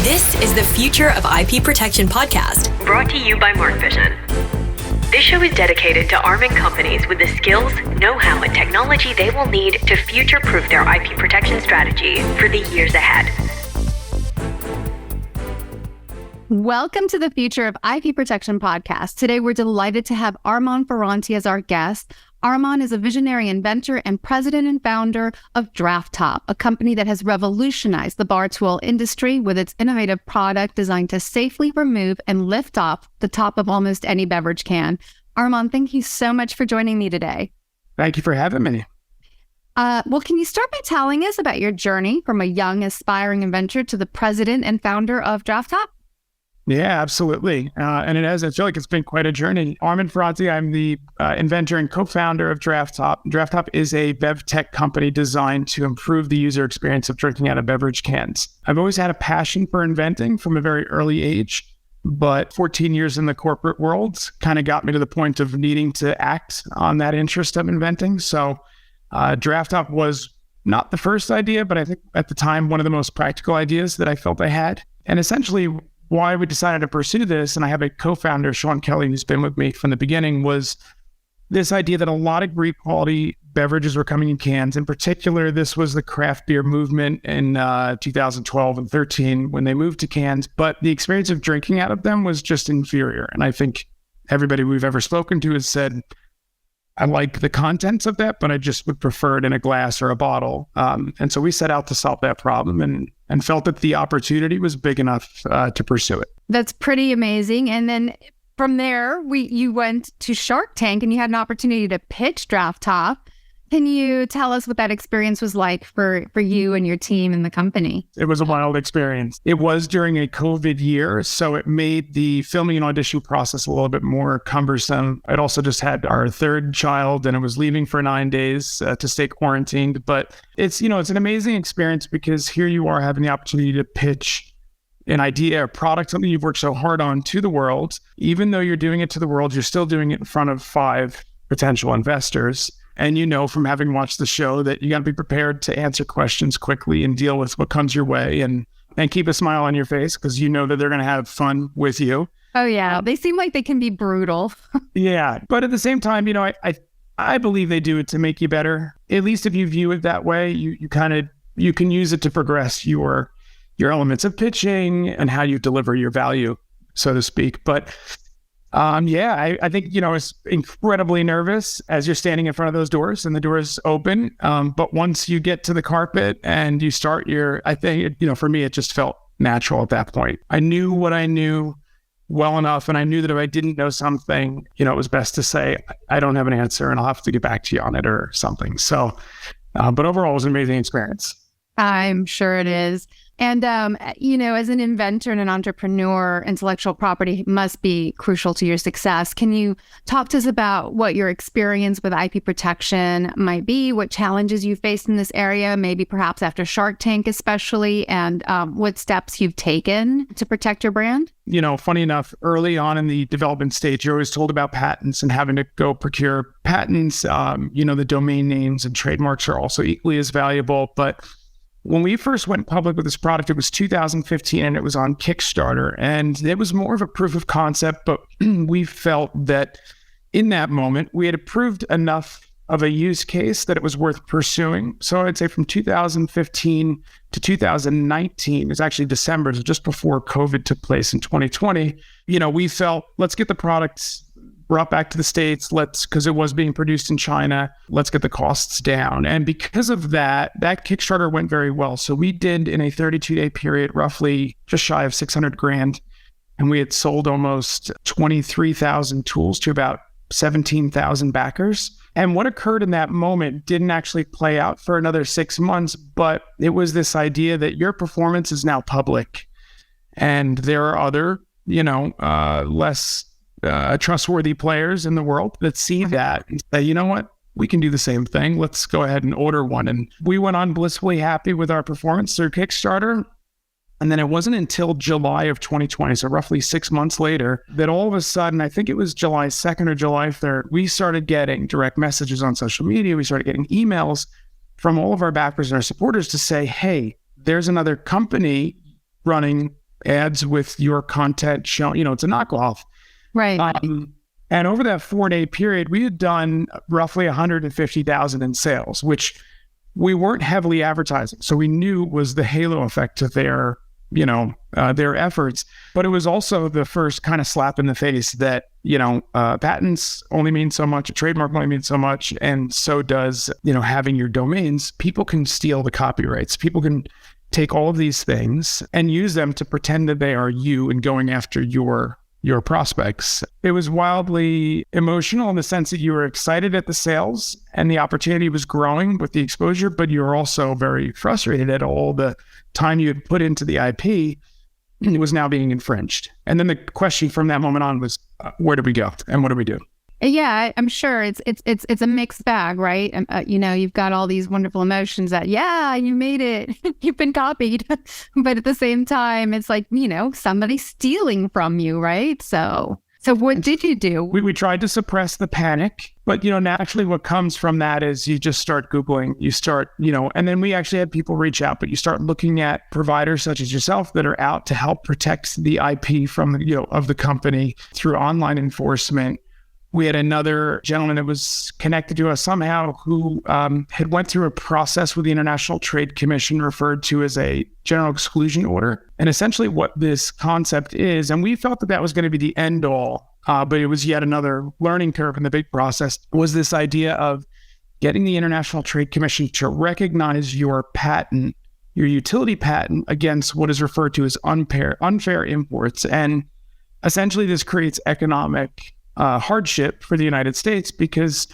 This is the Future of IP Protection podcast, brought to you by Mark Vision. This show is dedicated to arming companies with the skills, know-how, and technology they will need to future-proof their IP protection strategy for the years ahead. Welcome to the Future of IP Protection podcast. Today, we're delighted to have Armand Ferranti as our guest. Armand is a visionary inventor and president and founder of DraftTop, a company that has revolutionized the bar tool industry with its innovative product designed to safely remove and lift off the top of almost any beverage can. Armand, thank you so much for joining me today. Thank you for having me. Well, can you start by telling us about your journey from a young, aspiring inventor to the president and founder of DraftTop? Yeah, absolutely. And I feel like it's been quite a journey. Armand Ferranti, I'm the inventor and co-founder of DraftTop. DraftTop is a bev tech company designed to improve the user experience of drinking out of beverage cans. I've always had a passion for inventing from a very early age, but 14 years in the corporate world kind of got me to the point of needing to act on that interest of inventing. So DraftTop was not the first idea, but I think at the time, one of the most practical ideas that I felt I had. And essentially, why we decided to pursue this, and I have a co-founder, Sean Kelly, who's been with me from the beginning, was this idea that a lot of great quality beverages were coming in cans. In particular, this was the craft beer movement in 2012 and 13 when they moved to cans, but the experience of drinking out of them was just inferior. And I think everybody we've ever spoken to has said, I like the contents of that, but I just would prefer it in a glass or a bottle. And so we set out to solve that problem and felt that the opportunity was big enough to pursue it. That's pretty amazing. And then from there, you went to Shark Tank and you had an opportunity to pitch DraftTop. Can you tell us what that experience was like for you and your team and the company? It was a wild experience. It was during a COVID year, so it made the filming and audition process a little bit more cumbersome. I'd also just had our third child and I was leaving for 9 days to stay quarantined. But it's an amazing experience because here you are having the opportunity to pitch an idea, a product, something you've worked so hard on to the world. Even though you're doing it to the world, you're still doing it in front of 5 potential investors. And from having watched the show that you got to be prepared to answer questions quickly and deal with what comes your way and keep a smile on your face because you know that they're going to have fun with you. Oh, yeah. They seem like they can be brutal. Yeah. But at the same time, I believe they do it to make you better. At least if you view it that way, you can use it to progress your elements of pitching and how you deliver your value, so to speak. But I think, it's incredibly nervous as you're standing in front of those doors and the doors open. But once you get to the carpet and you start for me, it just felt natural at that point. I knew what I knew well enough. And I knew that if I didn't know something, it was best to say, I don't have an answer and I'll have to get back to you on it or something. So, but overall, it was an amazing experience. I'm sure it is. And, as an inventor and an entrepreneur, intellectual property must be crucial to your success. Can you talk to us about what your experience with IP protection might be, what challenges you faced in this area, maybe perhaps after Shark Tank especially, and what steps you've taken to protect your brand? Funny enough, early on in the development stage, you're always told about patents and having to go procure patents. The domain names and trademarks are also equally as valuable, but when we first went public with this product, it was 2015 and it was on Kickstarter. And it was more of a proof of concept, but we felt that in that moment, we had approved enough of a use case that it was worth pursuing. So I'd say from 2015 to 2019, it was actually December, so just before COVID took place in 2020, we felt, let's get the product brought back to the States, because it was being produced in China, let's get the costs down. And because of that Kickstarter went very well. So we did in a 32-day period, roughly just shy of $600,000. And we had sold almost 23,000 tools to about 17,000 backers. And what occurred in that moment didn't actually play out for another 6 months, but it was this idea that your performance is now public. And there are other, less trustworthy players in the world that see that and say, you know what, we can do the same thing. Let's go ahead and order one. And we went on blissfully happy with our performance through Kickstarter. And then it wasn't until July of 2020, so roughly 6 months later, that all of a sudden, I think it was July 2nd or July 3rd, we started getting direct messages on social media. We started getting emails from all of our backers and our supporters to say, hey, there's another company running ads with your content shown, it's a knockoff. Right. And over that 4-day period, we had done roughly 150,000 in sales, which we weren't heavily advertising. So we knew was the halo effect to their efforts. But it was also the first kind of slap in the face that, patents only mean so much, a trademark only means so much. And so does, having your domains. People can steal the copyrights. People can take all of these things and use them to pretend that they are you and going after your prospects. It was wildly emotional in the sense that you were excited at the sales and the opportunity was growing with the exposure, but you were also very frustrated at all the time you had put into the IP and it was now being infringed. And then the question from that moment on was, where do we go and what do we do? Yeah, I'm sure it's a mixed bag, right? You've got all these wonderful emotions that, yeah, you made it, you've been copied, but at the same time, it's like, somebody's stealing from you, right? So what did you do? We tried to suppress the panic, but naturally, what comes from that is you just start Googling, you start, and then we actually had people reach out, but you start looking at providers such as yourself that are out to help protect the IP from of the company through online enforcement. We had another gentleman that was connected to us somehow who had went through a process with the International Trade Commission referred to as a General Exclusion Order. And essentially what this concept is, and we felt that was going to be the end all, but it was yet another learning curve in the big process, was this idea of getting the International Trade Commission to recognize your patent, your utility patent, against what is referred to as unfair imports. And essentially this creates economic hardship for the United States because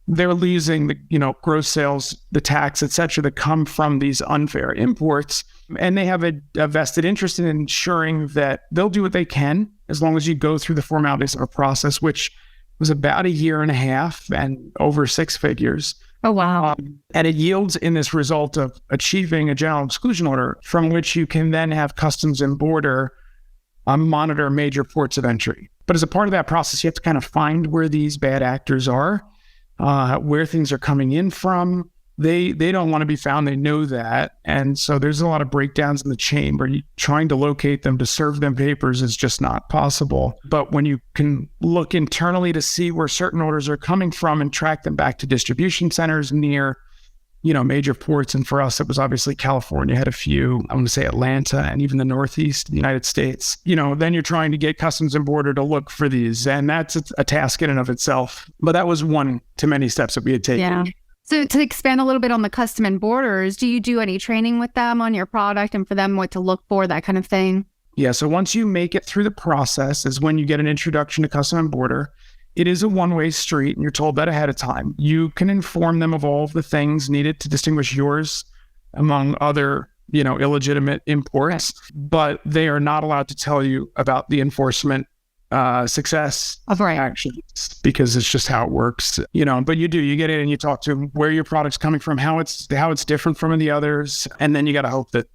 they're losing the gross sales, the tax, et cetera, that come from these unfair imports. And they have a vested interest in ensuring that they'll do what they can as long as you go through the formalities of a process, which was about 1.5 years and over 6 figures. Oh, wow. And it yields in this result of achieving a general exclusion order from which you can then have Customs and Border monitor major ports of entry. But as a part of that process, you have to kind of find where these bad actors are, where things are coming in from. They don't want to be found. They know that. And so there's a lot of breakdowns in the chain where trying to locate them to serve them papers is just not possible. But when you can look internally to see where certain orders are coming from and track them back to distribution centers near major ports. And for us, it was obviously California had a few, I want to say Atlanta and even the Northeast, the United States. Then you're trying to get Customs and Border to look for these. And that's a task in and of itself. But that was one to many steps that we had taken. Yeah. So to expand a little bit on the Customs and Borders, do you do any training with them on your product and for them what to look for, that kind of thing? Yeah. So once you make it through the process is when you get an introduction to Customs and Border. It is a one-way street, and you're told that ahead of time. You can inform them of all of the things needed to distinguish yours among other, illegitimate imports, but they are not allowed to tell you about the enforcement success actions because it's just how it works. But you get in and you talk to them where your product's coming from, how it's different from the others, and then you got to hope that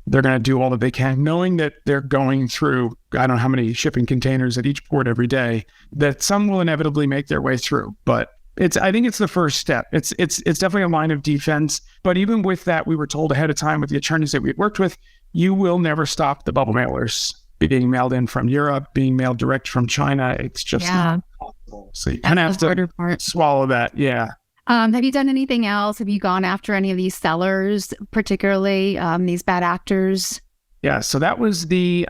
they're going to do all that they can, knowing that they're going through, I don't know how many shipping containers at each port every day, that some will inevitably make their way through. But I think it's the first step. It's definitely a line of defense. But even with that, we were told ahead of time with the attorneys that we had worked with, you will never stop the bubble mailers being mailed in from Europe, being mailed direct from China. It's just not possible. So you kind of have to swallow that. Yeah. Have you done anything else? Have you gone after any of these sellers, particularly these bad actors? Yeah, so that was the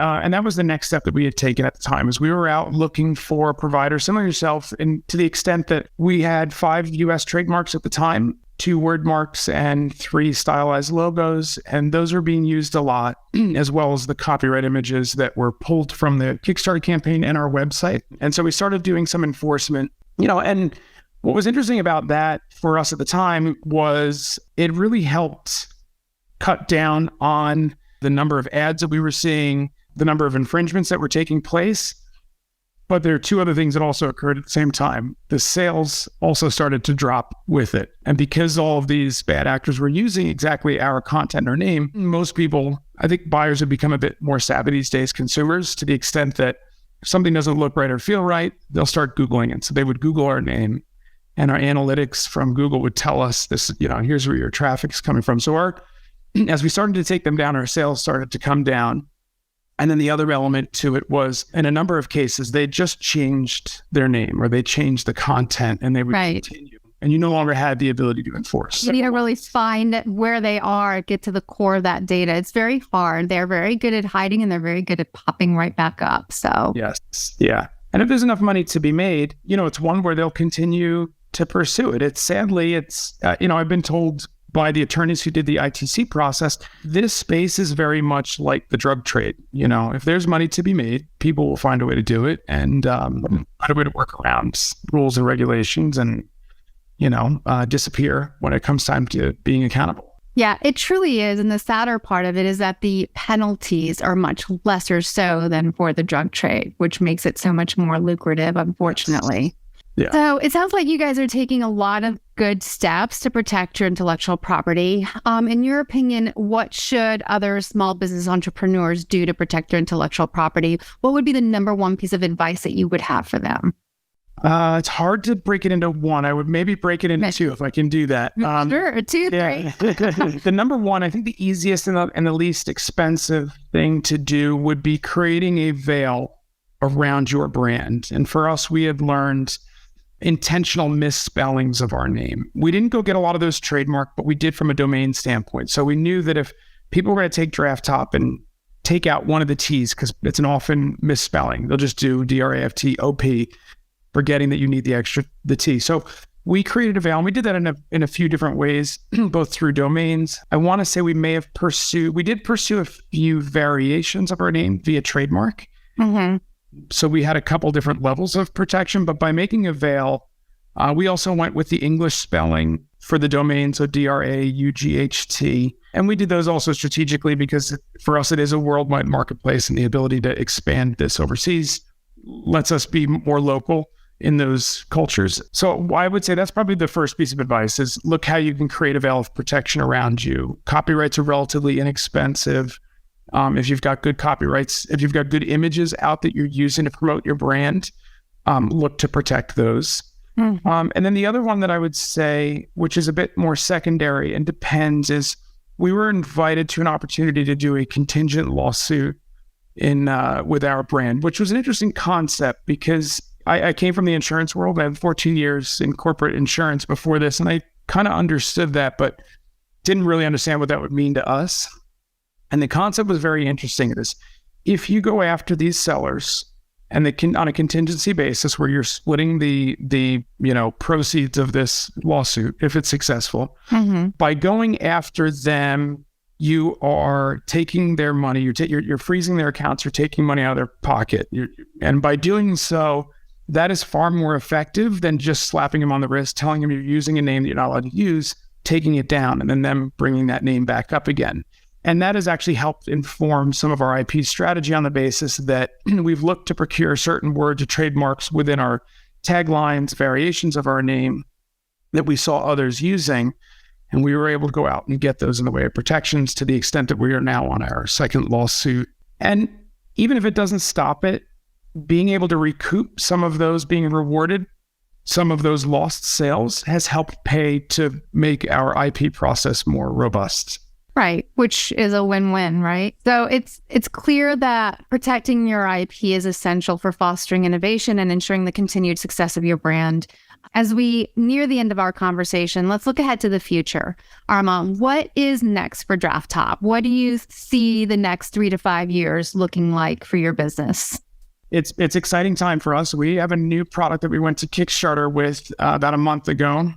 next step that we had taken at the time, is we were out looking for providers similar to yourself, and to the extent that we had 5 U.S. trademarks at the time, 2 word marks and 3 stylized logos, and those are being used a lot, as well as the copyright images that were pulled from the Kickstarter campaign and our website. And so we started doing some enforcement, and what was interesting about that for us at the time was it really helped cut down on the number of ads that we were seeing, the number of infringements that were taking place. But there are 2 other things that also occurred at the same time. The sales also started to drop with it. And because all of these bad actors were using exactly our content or name, most people, I think buyers have become a bit more savvy these days, consumers, to the extent that if something doesn't look right or feel right, they'll start Googling it. So they would Google our name. And our analytics from Google would tell us this, here's where your traffic is coming from. So as we started to take them down, our sales started to come down. And then the other element to it was, in a number of cases, they just changed their name or they changed the content and they would continue. And you no longer had the ability to enforce. You need to really find where they are, get to the core of that data. It's very hard. They're very good at hiding and they're very good at popping right back up. So yes. Yeah. And if there's enough money to be made, it's one where they'll continue to pursue it. It's sadly, I've been told by the attorneys who did the ITC process, this space is very much like the drug trade. If there's money to be made, people will find a way to do it and find a way to work around rules and regulations and, disappear when it comes time to being accountable. Yeah, it truly is. And the sadder part of it is that the penalties are much lesser so than for the drug trade, which makes it so much more lucrative, unfortunately. Yeah. So it sounds like you guys are taking a lot of good steps to protect your intellectual property. In your opinion, what should other small business entrepreneurs do to protect their intellectual property? What would be the number one piece of advice that you would have for them? It's hard to break it into one. I would maybe break it into two if I can do that. Sure, two, three. The number one, I think the easiest and the least expensive thing to do would be creating a veil around your brand. And for us, we had learned intentional misspellings of our name. We didn't go get a lot of those trademarked, but we did from a domain standpoint. So we knew that if people were going to take Draft Top and take out one of the T's, because it's an often misspelling, they'll just do DRAFTOP, forgetting that you need the T. So we created a veil, and we did that in a few different ways, both through domains. I want to say we did pursue a few variations of our name via trademark. Mm-hmm. So we had a couple different levels of protection, but by making a veil, we also went with the English spelling for the domain, so DRAUGHT. And we did those also strategically because for us, it is a worldwide marketplace, and the ability to expand this overseas lets us be more local in those cultures. So I would say that's probably the first piece of advice is look how you can create a veil of protection around you. Copyrights are relatively inexpensive. If you've got good copyrights, if you've got good images out that you're using to promote your brand, look to protect those. Mm-hmm. And then the other one that I would say, which is a bit more secondary and depends, is we were invited to an opportunity to do a contingent lawsuit with our brand, which was an interesting concept because I came from the insurance world. I had 14 years in corporate insurance before this, and I kind of understood that, but didn't really understand what that would mean to us. And the concept was very interesting. It is, if you go after these sellers and on a contingency basis where you're splitting the proceeds of this lawsuit, if it's successful, mm-hmm. by going after them, you are taking their money, you're freezing their accounts, you're taking money out of their pocket. And by doing so, that is far more effective than just slapping them on the wrist, telling them you're using a name that you're not allowed to use, taking it down, and then them bringing that name back up again. And that has actually helped inform some of our IP strategy on the basis that we've looked to procure certain words or trademarks within our taglines, variations of our name that we saw others using. And we were able to go out and get those in the way of protections to the extent that we are now on our second lawsuit. And even if it doesn't stop it, being able to recoup some of those, being rewarded some of those lost sales has helped pay to make our IP process more robust. Right, which is a win-win, right? So it's clear that protecting your IP is essential for fostering innovation and ensuring the continued success of your brand. As we near the end of our conversation, let's look ahead to the future. Armand, what is next for Draft Top? What do you see the next 3 to 5 years looking like for your business? It's exciting time for us. We have a new product that we went to Kickstarter with about a month ago.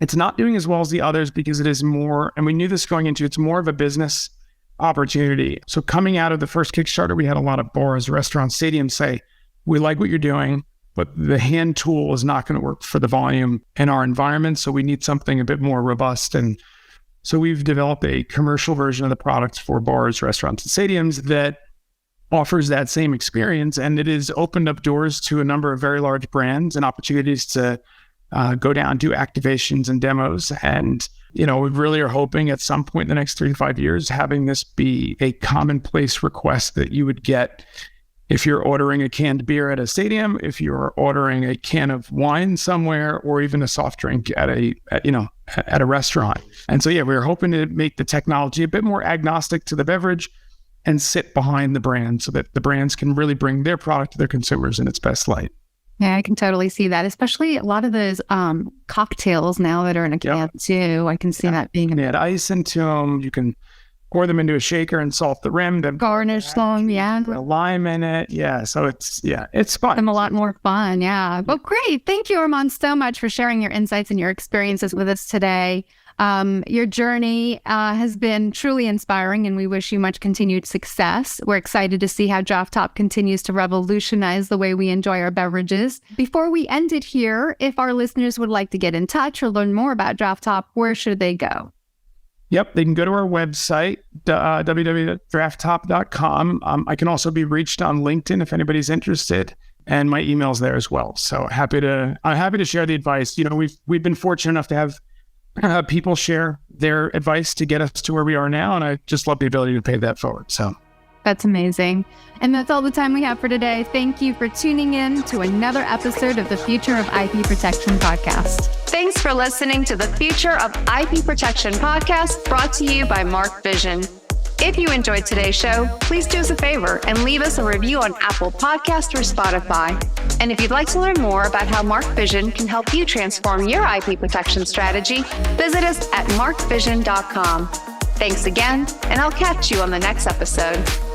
It's not doing as well as the others because it is more, and we knew this going into, it's more of a business opportunity. So coming out of the first Kickstarter, we had a lot of bars, restaurants, stadiums say, we like what you're doing, but the hand tool is not going to work for the volume in our environment. So we need something a bit more robust. And so we've developed a commercial version of the product for bars, restaurants, and stadiums that offers that same experience. And it has opened up doors to a number of very large brands and opportunities to go down, do activations and demos. And, we really are hoping at some point in the next 3 to 5 years, having this be a commonplace request that you would get if you're ordering a canned beer at a stadium, if you're ordering a can of wine somewhere, or even a soft drink at a restaurant. And so, we're hoping to make the technology a bit more agnostic to the beverage, and sit behind the brand so that the brands can really bring their product to their consumers in its best light. Yeah, I can totally see that, especially a lot of those cocktails now that are in a can too. I can see that being add ice into them. You can pour them into a shaker and salt the rim. Then garnish them, a lime in it. Yeah, so it's fun. Them a lot more fun, yeah. Well, great. Thank you, Armand, so much for sharing your insights and your experiences with us today. Your journey has been truly inspiring, and we wish you much continued success. We're excited to see how Draft Top continues to revolutionize the way we enjoy our beverages. Before we end it here, if our listeners would like to get in touch or learn more about Draft Top, where should they go? Yep, they can go to our website, www.drafttop.com. I can also be reached on LinkedIn if anybody's interested, and my email's there as well. So I'm happy to share the advice. You know, we've been fortunate enough to have people share their advice to get us to where we are now, and I just love the ability to pay that forward. So that's amazing. And that's all the time we have for today. Thank you for tuning in to another episode of the Future of IP Protection podcast. Thanks for listening to the Future of IP Protection podcast, brought to you by Mark Vision. If you enjoyed today's show, please do us a favor and leave us a review on Apple Podcasts or Spotify. And if you'd like to learn more about how Mark Vision can help you transform your IP protection strategy, visit us at markvision.com. Thanks again, and I'll catch you on the next episode.